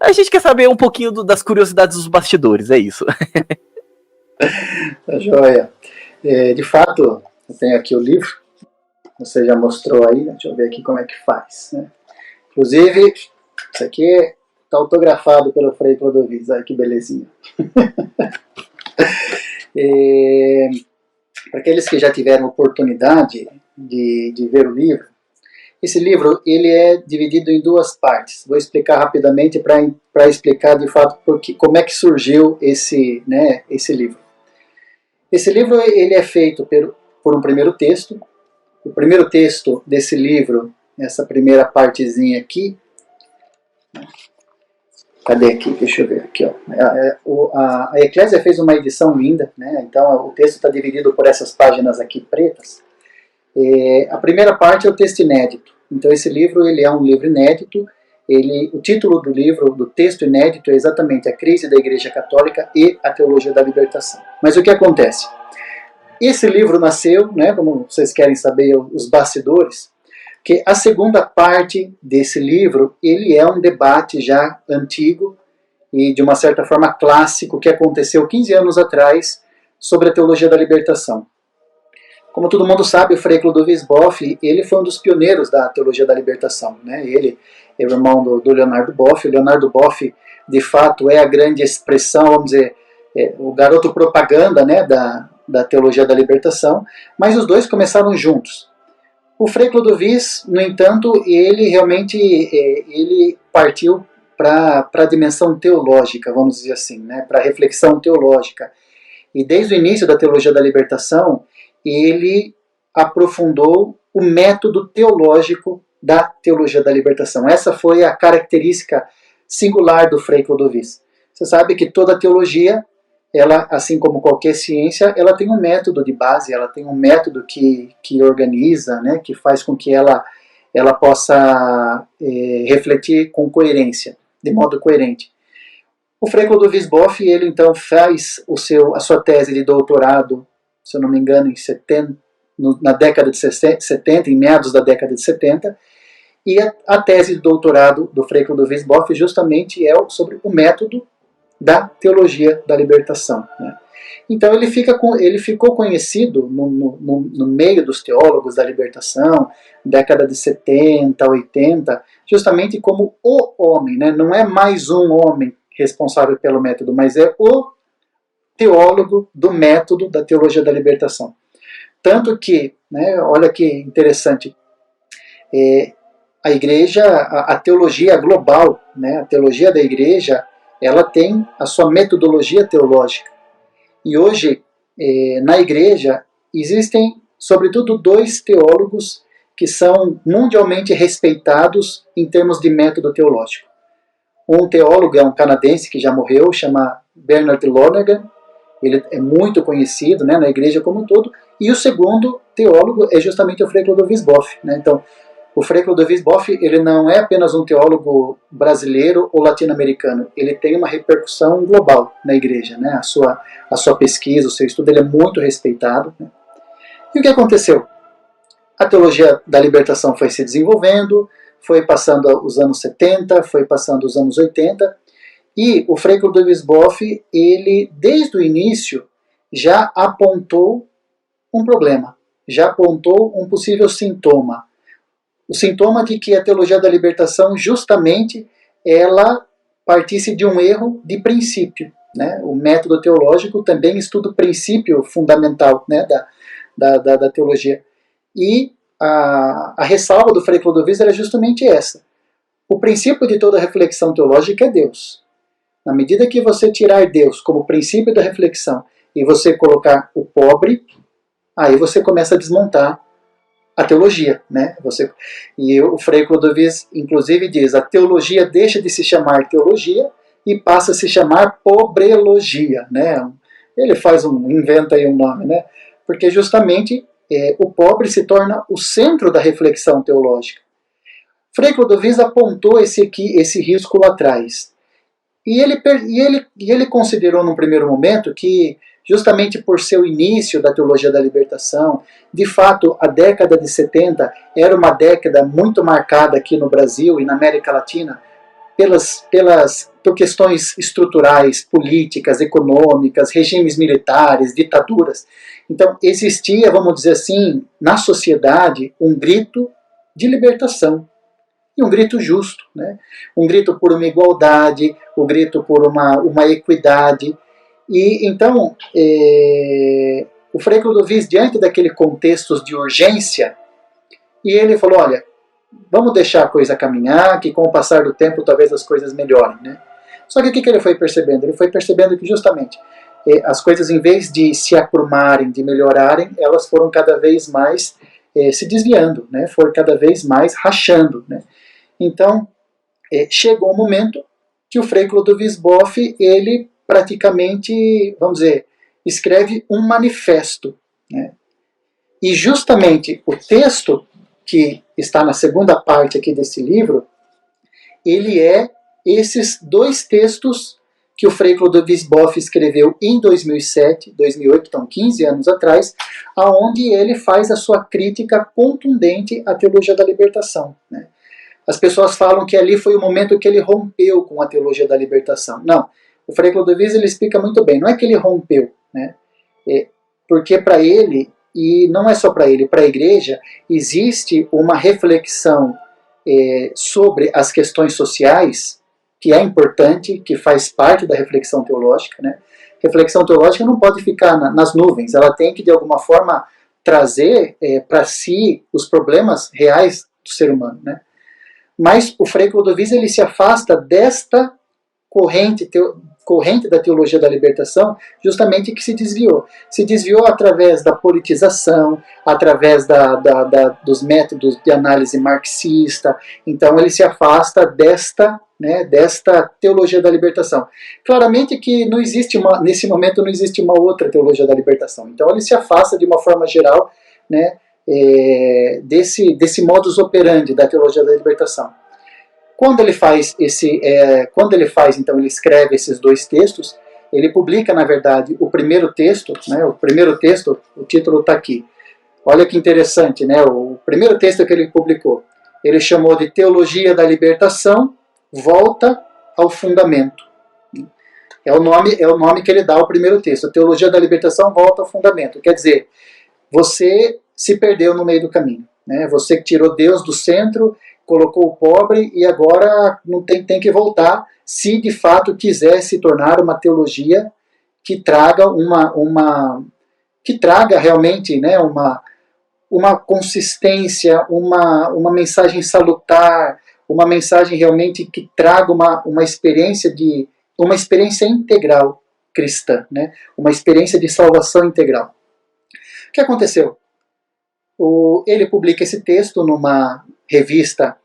A gente quer saber um pouquinho das curiosidades dos bastidores, é isso. Tá joia. De fato, eu tenho aqui o livro, você já mostrou aí, né? Deixa eu ver aqui como é que faz, né? Inclusive, isso aqui está autografado pelo Frei Clodovis, olha que belezinha. Para aqueles que já tiveram oportunidade de ver o livro, esse livro ele é dividido em duas partes. Vou explicar rapidamente para explicar de fato como é que surgiu esse livro. Esse livro ele é feito por um primeiro texto. O primeiro texto desse livro, essa primeira partezinha aqui, cadê aqui? Deixa eu ver aqui, ó. A Eclésia fez uma edição linda, né? Então o texto está dividido por essas páginas aqui pretas. A primeira parte é o texto inédito. Então esse livro ele é um livro inédito. O título do livro, do texto inédito, é exatamente A Crise da Igreja Católica e a Teologia da Libertação. Mas o que acontece? Esse livro nasceu, né, como vocês querem saber os bastidores, que a segunda parte desse livro ele é um debate já antigo e de uma certa forma clássico que aconteceu 15 anos atrás sobre a Teologia da Libertação. Como todo mundo sabe, o Frei Clodovis Boff, ele foi um dos pioneiros da Teologia da Libertação, né? Ele é o irmão do Leonardo Boff. O Leonardo Boff, de fato, é a grande expressão, vamos dizer, o garoto propaganda, né, da Teologia da Libertação, mas os dois começaram juntos. O Frei Clodovis, no entanto, ele realmente ele partiu para a dimensão teológica, vamos dizer assim, né, para a reflexão teológica. E desde o início da Teologia da Libertação, ele aprofundou o método teológico da Teologia da Libertação. Essa foi a característica singular do Frei Clodovis. Você sabe que toda teologia, ela, assim como qualquer ciência, ela tem um método de base, ela tem um método que organiza, né, que faz com que ela possa refletir com coerência, de modo coerente. O Frei Clodovis Boff, ele então faz a sua tese de doutorado, se eu não me engano, na década de 70, em meados da década de 70, e a tese de doutorado do Frei Clodovis Boff justamente é sobre o método da Teologia da Libertação, né? Então ele ficou conhecido no meio dos teólogos da libertação, década de 70, 80, justamente como o homem, né? Não é mais um homem responsável pelo método, mas é o teólogo do método da Teologia da Libertação. Tanto que, né, olha que interessante, a igreja, a teologia global, né, a teologia da igreja, ela tem a sua metodologia teológica. E hoje, na igreja, existem, sobretudo, dois teólogos que são mundialmente respeitados em termos de método teológico. Um teólogo é um canadense que já morreu, chama Bernard Lonergan. Ele é muito conhecido, né, na igreja como um todo. E o segundo teólogo é justamente o Frei Clodovis Boff, né? Então, o Frei Clodovis Boff, ele não é apenas um teólogo brasileiro ou latino-americano. Ele tem uma repercussão global na igreja, né? A sua pesquisa, o seu estudo, ele é muito respeitado, né? E o que aconteceu? A teologia da libertação foi se desenvolvendo, foi passando os anos 70, foi passando os anos 80, e o Frei Clodovis Boff, ele, desde o início, já apontou um problema, já apontou um possível sintoma. O sintoma de que a teologia da libertação, justamente, ela partisse de um erro de princípio, né? O método teológico também estuda o princípio fundamental, né, da teologia. E a ressalva do Frei Clodovis era justamente essa. O princípio de toda reflexão teológica é Deus. Na medida que você tirar Deus como princípio da reflexão e você colocar o pobre, aí você começa a desmontar a teologia, né? E o Frei Clodovis, inclusive, diz: a teologia deixa de se chamar teologia e passa a se chamar pobrelogia, né? Ele inventa aí um nome, né? Porque justamente o pobre se torna o centro da reflexão teológica. Frei Clodovis apontou esse risco lá atrás. E ele considerou num primeiro momento que, justamente por ser o início da teologia da libertação, de fato a década de 70 era uma década muito marcada aqui no Brasil e na América Latina por questões estruturais, políticas, econômicas, regimes militares, ditaduras. Então existia, vamos dizer assim, na sociedade um grito de libertação. E um grito justo, né? Um grito por uma igualdade, um grito por uma equidade. E então, o Frei Clodovis, diante daquele contexto de urgência, e ele falou, olha, vamos deixar a coisa caminhar, que com o passar do tempo talvez as coisas melhorem, né? Só que o que ele foi percebendo? Ele foi percebendo que justamente as coisas, em vez de se aprumarem, de melhorarem, elas foram cada vez mais se desviando, né? Foram cada vez mais rachando, né? Então, chegou um momento que o Frei Clodovis Boff, ele praticamente, vamos dizer, escreve um manifesto, né? E justamente o texto que está na segunda parte aqui desse livro, ele é esses dois textos que o Frei Clodovis Boff escreveu em 2007, 2008, então 15 anos atrás, aonde ele faz a sua crítica contundente à teologia da libertação, né? As pessoas falam que ali foi o momento que ele rompeu com a teologia da libertação. Não, o Frei Clodovis ele explica muito bem, não é que ele rompeu, né? Porque para ele, e não é só para ele, para a igreja, existe uma reflexão sobre as questões sociais, que é importante, que faz parte da reflexão teológica, né? Reflexão teológica não pode ficar nas nuvens, ela tem que de alguma forma trazer para si os problemas reais do ser humano, né? Mas o Frei Clodovis ele se afasta desta corrente da teologia da libertação, justamente que se desviou. Se desviou através da politização, através dos métodos de análise marxista. Então ele se afasta desta teologia da libertação. Claramente que não existe nesse momento não existe uma outra teologia da libertação. Então ele se afasta de uma forma geral, né, desse modus operandi da teologia da libertação. Quando ele faz então ele escreve esses dois textos, ele publica na verdade o primeiro texto, né? O título está aqui. Olha que interessante, né? O primeiro texto que ele publicou, ele chamou de Teologia da Libertação, Volta ao Fundamento. É o nome que ele dá ao primeiro texto. Teologia da Libertação, Volta ao Fundamento. Quer dizer, você se perdeu no meio do caminho, né? Você que tirou Deus do centro, colocou o pobre e agora não tem que voltar, se de fato quiser se tornar uma teologia que traga que traga realmente, né, uma consistência, uma mensagem salutar, uma mensagem realmente que traga uma experiência integral cristã, né? Uma experiência de salvação integral. O que aconteceu? Ele publica esse texto numa revista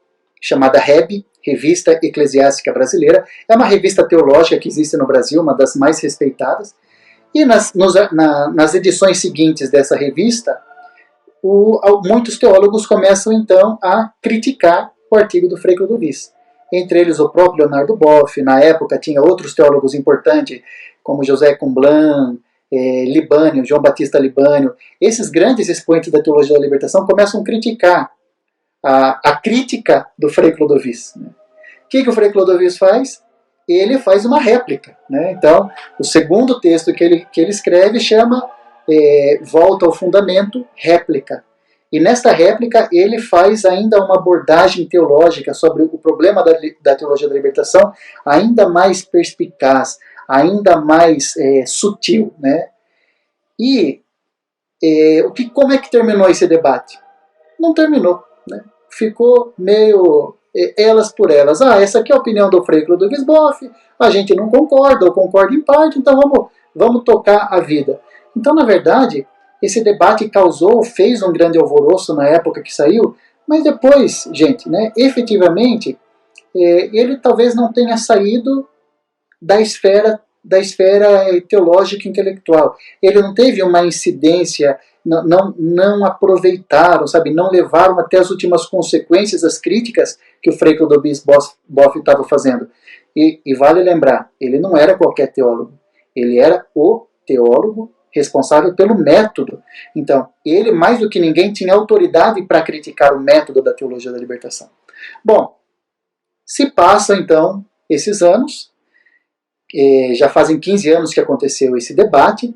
chamada REB, Revista Eclesiástica Brasileira. É uma revista teológica que existe no Brasil, uma das mais respeitadas. E nas edições seguintes dessa revista, muitos teólogos começam então a criticar o artigo do Frei Clodovis. Entre eles o próprio Leonardo Boff. Na época tinha outros teólogos importantes, como José Comblan, Libânio, João Batista Libânio. Esses grandes expoentes da teologia da libertação começam a criticar a crítica do Frei Clodovis. Né? O que o Frei Clodovis faz? Ele faz uma réplica. Né? Então, o segundo texto que ele escreve chama Volta ao Fundamento, Réplica. E nesta réplica ele faz ainda uma abordagem teológica sobre o problema da teologia da libertação ainda mais perspicaz, ainda mais sutil. Né? E como é que terminou esse debate? Não terminou. Né? Ficou meio elas por elas. Essa aqui é a opinião do Frei Clodovis Boff, a gente não concorda, ou concorda em parte, então vamos tocar a vida. Então, na verdade, esse debate fez um grande alvoroço na época que saiu, mas depois, gente, né, efetivamente, ele talvez não tenha saído da esfera teológica e intelectual. Ele não teve uma incidência, não aproveitaram, sabe, não levaram até as últimas consequências as críticas que o Frei Clodovis Boff estava fazendo. E vale lembrar, ele não era qualquer teólogo, ele era o teólogo responsável pelo método. Então, ele, mais do que ninguém, tinha autoridade para criticar o método da teologia da libertação. Bom, Se passam, então, esses anos, já fazem 15 anos que aconteceu esse debate.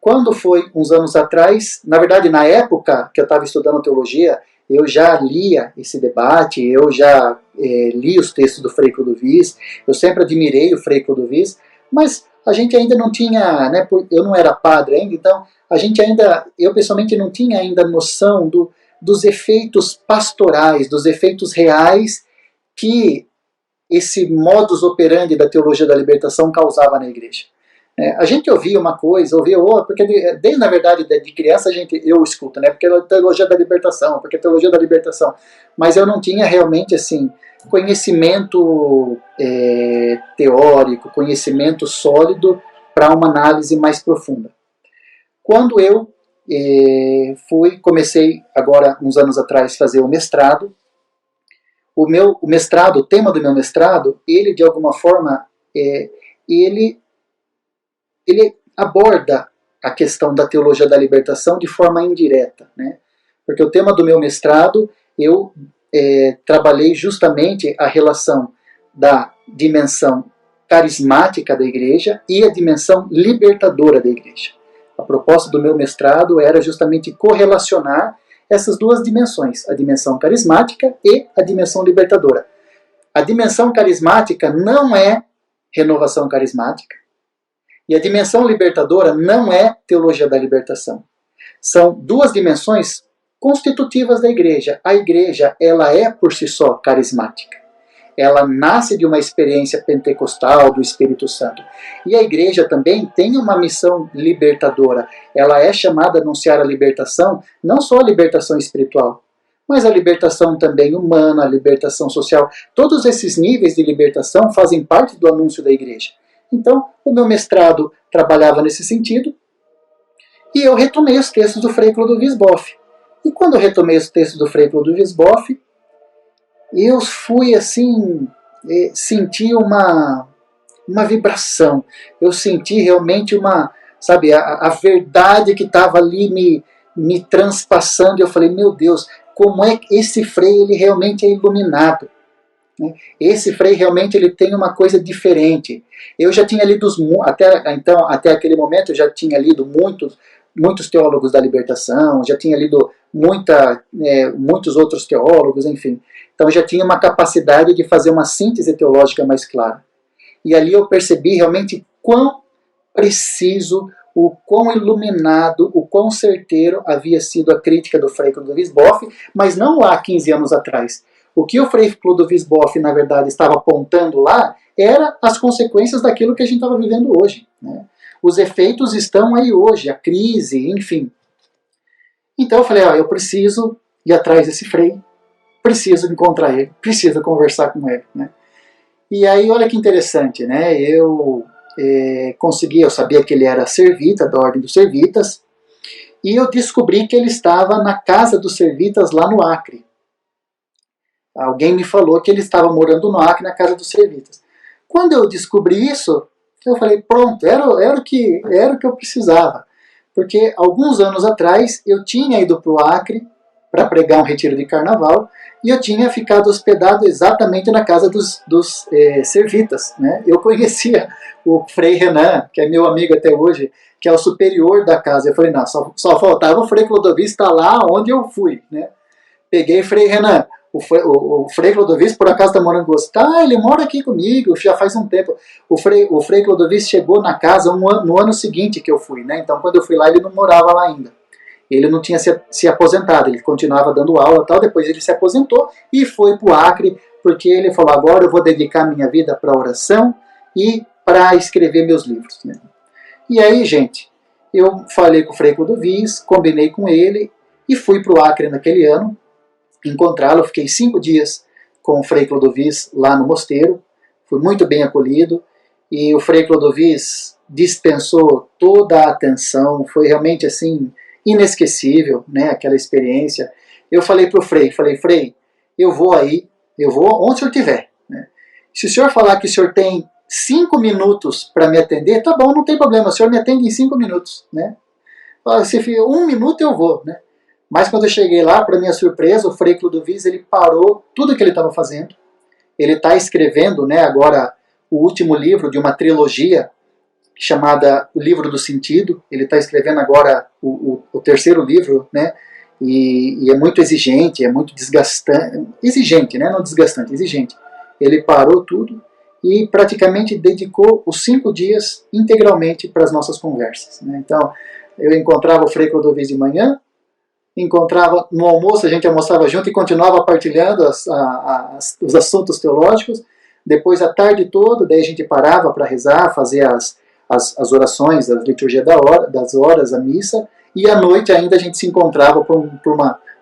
Quando foi uns anos atrás, na verdade, na época que eu estava estudando teologia, eu já lia esse debate, eu já li os textos do Frei Clodovis, eu sempre admirei o Frei Clodovis, mas a gente ainda não tinha, né, eu não era padre ainda, então a gente ainda, eu pessoalmente não tinha ainda noção dos efeitos pastorais, dos efeitos reais que esse modus operandi da teologia da libertação causava na igreja. A gente ouvia uma coisa, ouvia outra, porque desde, na verdade, de criança eu escuto, né? Porque é a teologia da libertação, porque é a teologia da libertação. Mas eu não tinha realmente, assim, conhecimento teórico, conhecimento sólido para uma análise mais profunda. Quando eu comecei agora, uns anos atrás, fazer o mestrado, o mestrado, o tema do meu mestrado, ele, de alguma forma, ele aborda a questão da teologia da libertação de forma indireta, né? Porque o tema do meu mestrado, eu trabalhei justamente a relação da dimensão carismática da igreja e a dimensão libertadora da igreja. A proposta do meu mestrado era justamente correlacionar essas duas dimensões, a dimensão carismática e a dimensão libertadora. A dimensão carismática não é renovação carismática, e a dimensão libertadora não é teologia da libertação. São duas dimensões constitutivas da igreja. A igreja, ela é por si só carismática. Ela nasce de uma experiência pentecostal do Espírito Santo. E a igreja também tem uma missão libertadora. Ela é chamada a anunciar a libertação, não só a libertação espiritual, mas a libertação também humana, a libertação social. Todos esses níveis de libertação fazem parte do anúncio da igreja. Então, o meu mestrado trabalhava nesse sentido, e eu retomei os textos do Frei Clodovis Boff. E quando eu retomei os textos do Frei Clodovis Boff, eu fui assim, senti uma vibração. Eu senti realmente sabe, a verdade que estava ali me transpassando. Eu falei, meu Deus, como é que esse Frei, ele realmente é iluminado. Esse Frei realmente ele tem uma coisa diferente. Eu já tinha lido, até aquele momento, eu já tinha lido muitos teólogos da libertação, já tinha lido muitos outros teólogos, enfim. Então já tinha uma capacidade de fazer uma síntese teológica mais clara. E ali eu percebi realmente quão preciso, o quão iluminado, o quão certeiro havia sido a crítica do Frei Clodovis Boff, mas não lá 15 anos atrás. O que o Frei Clodovis Boff, na verdade, estava apontando lá era as consequências daquilo que a gente estava vivendo hoje, né? Os efeitos estão aí hoje, a crise, enfim. Então eu falei, eu preciso ir atrás desse Frei, preciso encontrar ele, preciso conversar com ele, né? E aí, olha que interessante, né? Eu sabia que ele era servita, da Ordem dos Servitas, e eu descobri que ele estava na casa dos Servitas lá no Acre. Alguém me falou que ele estava morando no Acre, na casa dos Servitas. Quando eu descobri isso, eu falei, pronto, era o que eu precisava. Porque alguns anos atrás eu tinha ido para o Acre para pregar um retiro de carnaval e eu tinha ficado hospedado exatamente na casa dos Servitas, né? Eu conhecia o Frei Renan, que é meu amigo até hoje, que é o superior da casa. Eu falei, não, só faltava o Frei Clodovis estar lá onde eu fui, né? Peguei Frei Renan. O Frei Clodovis, por acaso, está morando com você? Tá, ele mora aqui comigo, já faz um tempo. O Frei Clodovis chegou na casa no ano seguinte que eu fui, né? Então, quando eu fui lá, ele não morava lá ainda. Ele não tinha se aposentado, ele continuava dando aula e tal, depois ele se aposentou e foi para o Acre, porque ele falou, agora eu vou dedicar minha vida para a oração e para escrever meus livros, né? E aí, gente, eu falei com o Frei Clodovis, combinei com ele e fui para o Acre naquele ano, encontrá-lo. Fiquei 5 dias com o Frei Clodovis lá no mosteiro, fui muito bem acolhido, e o Frei Clodovis dispensou toda a atenção, foi realmente assim, inesquecível, né, aquela experiência. Eu falei para o Frei, Frei, eu vou onde o senhor estiver, né? Se o senhor falar que o senhor tem 5 minutos para me atender, tá bom, não tem problema, o senhor me atende em 5 minutos, né? Se for 1 minuto eu vou, né? Mas quando eu cheguei lá, para minha surpresa, o Frei Clodovis, ele parou tudo que ele estava fazendo ele está escrevendo, né, agora o último livro de uma trilogia chamada O Livro do Sentido. Ele está escrevendo agora o terceiro livro, né, e é muito exigente, é muito desgastante, exigente, né, não desgastante, exigente. Ele parou tudo e praticamente dedicou os 5 dias integralmente para as nossas conversas, né? Então, eu encontrava o Frei Clodovis de manhã, encontrava no almoço, a gente almoçava junto e continuava partilhando os assuntos teológicos. Depois, a tarde toda, daí a gente parava para rezar, fazer as orações, a liturgia das horas, a missa, e à noite ainda a gente se encontrava por um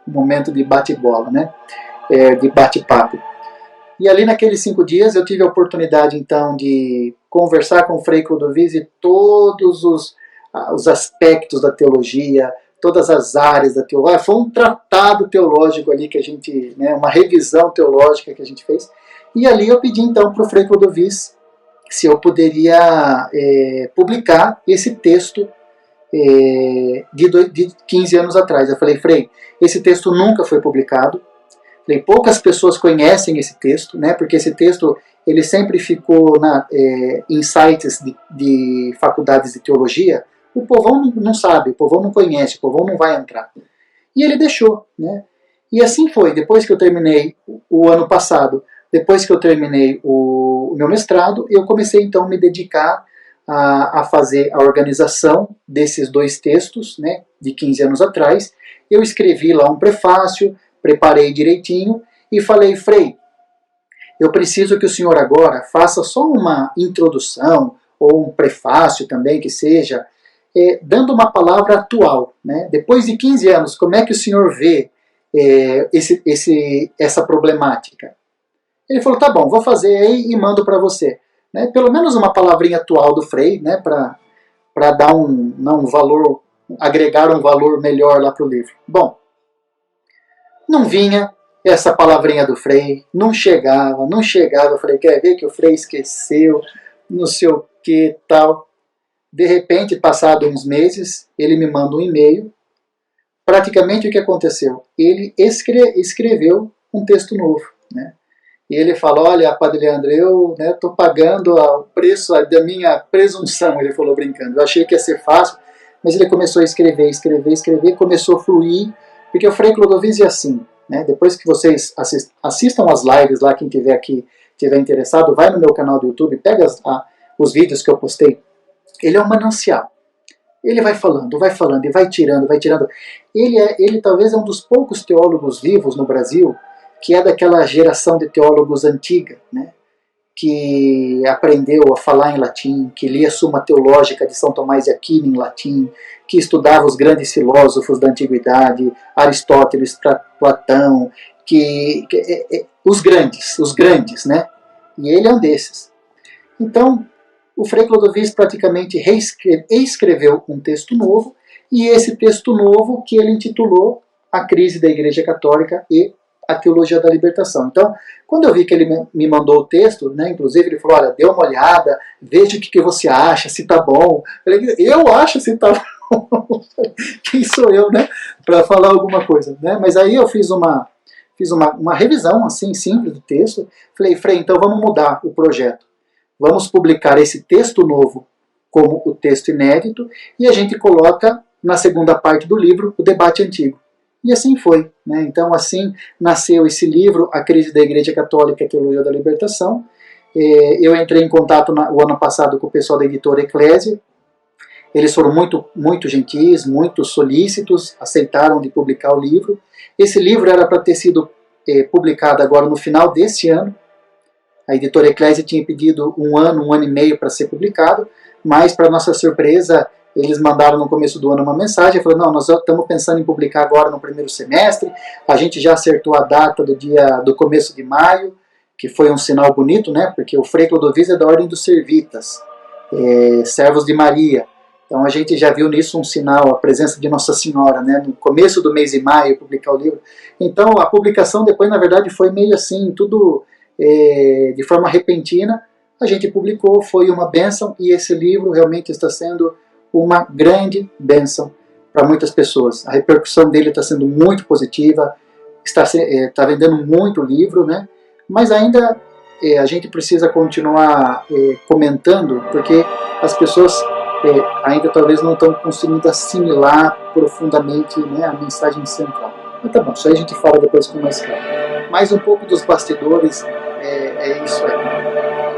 momento de bate-bola, né? De bate-papo. E ali naqueles 5 dias eu tive a oportunidade então de conversar com o Frei Clodovis e todos os aspectos da teologia, todas as áreas da teologia. Foi um tratado teológico ali que a gente, né, uma revisão teológica que a gente fez. E ali eu pedi então para o Frei Clodovis se eu poderia publicar esse texto de 15 anos atrás. Eu falei, Frei, esse texto nunca foi publicado. Poucas pessoas conhecem esse texto, né, porque esse texto ele sempre ficou em sites de faculdades de teologia. O povão não sabe, o povão não conhece, o povão não vai entrar. E ele deixou, né? E assim foi. Depois que eu terminei o ano passado, depois que eu terminei o meu mestrado, eu comecei então a me dedicar a fazer a organização desses 2 textos, né, de 15 anos atrás. Eu escrevi lá um prefácio, preparei direitinho e falei, Frei, eu preciso que o senhor agora faça só uma introdução ou um prefácio também que seja, dando uma palavra atual, né? Depois de 15 anos, como é que o senhor vê essa problemática? Ele falou, tá bom, vou fazer aí e mando para você, né? Pelo menos uma palavrinha atual do Frei, né? Para dar um valor, agregar um valor melhor lá para o livro. Bom, não vinha essa palavrinha do Frei, não chegava. Eu falei, quer ver que o Frei esqueceu, não sei o que, tal. De repente, passado uns meses, ele me manda um e-mail. Praticamente o que aconteceu? Ele escreveu um texto novo, né? E ele falou, olha, Padre Leandro, eu estou pagando o preço da minha presunção, ele falou brincando. Eu achei que ia ser fácil, mas ele começou a escrever, começou a fluir, porque o Frei Clodovis é assim, né? Depois que vocês assistam as lives lá, quem tiver aqui, tiver interessado, vai no meu canal do YouTube, pega os vídeos que eu postei. Ele é um manancial. Ele vai falando e vai tirando. Ele talvez é um dos poucos teólogos vivos no Brasil que é daquela geração de teólogos antiga, né? Que aprendeu a falar em latim, que lia a Suma Teológica de São Tomás de Aquino em latim, que estudava os grandes filósofos da antiguidade, Aristóteles, Platão, os grandes, né? E ele é um desses. Então, o Frei Clodovis praticamente reescreveu um texto novo, e esse texto novo que ele intitulou A Crise da Igreja Católica e a Teologia da Libertação. Então, quando eu vi que ele me mandou o texto, né, inclusive ele falou, olha, dê uma olhada, veja o que você acha, se tá bom. Eu acho se tá bom. Quem sou eu, né, para falar alguma coisa, né? Mas aí eu fiz uma revisão assim simples do texto. Falei, Frei, então vamos mudar o projeto. Vamos publicar esse texto novo como o texto inédito e a gente coloca na segunda parte do livro o debate antigo. E assim foi, né? Então assim nasceu esse livro, A Crise da Igreja Católica e a Teologia da Libertação. Eu entrei em contato o ano passado com o pessoal da editora Eclésia. Eles foram muito gentis, muito solícitos, aceitaram de publicar o livro. Esse livro era para ter sido publicado agora no final desse ano. A editora Eclésia tinha pedido um ano e meio para ser publicado, mas para nossa surpresa, eles mandaram no começo do ano uma mensagem, falaram, não, nós estamos pensando em publicar agora no primeiro semestre, a gente já acertou a data do começo de maio, que foi um sinal bonito, né, porque o Frei Clodovis é da Ordem dos Servitas, servos de Maria. Então a gente já viu nisso um sinal, a presença de Nossa Senhora, né, no começo do mês de maio, publicar o livro. Então a publicação depois, na verdade, foi meio assim, tudo de forma repentina. A gente publicou, foi uma bênção, e esse livro realmente está sendo uma grande bênção para muitas pessoas. A repercussão dele está sendo muito positiva, está vendendo muito livro, né? Mas ainda a gente precisa continuar comentando, porque as pessoas ainda talvez não estão conseguindo assimilar profundamente, né, a mensagem central. Mas tá bom, isso aí a gente fala depois com mais calma. Mais um pouco dos bastidores, é isso aí.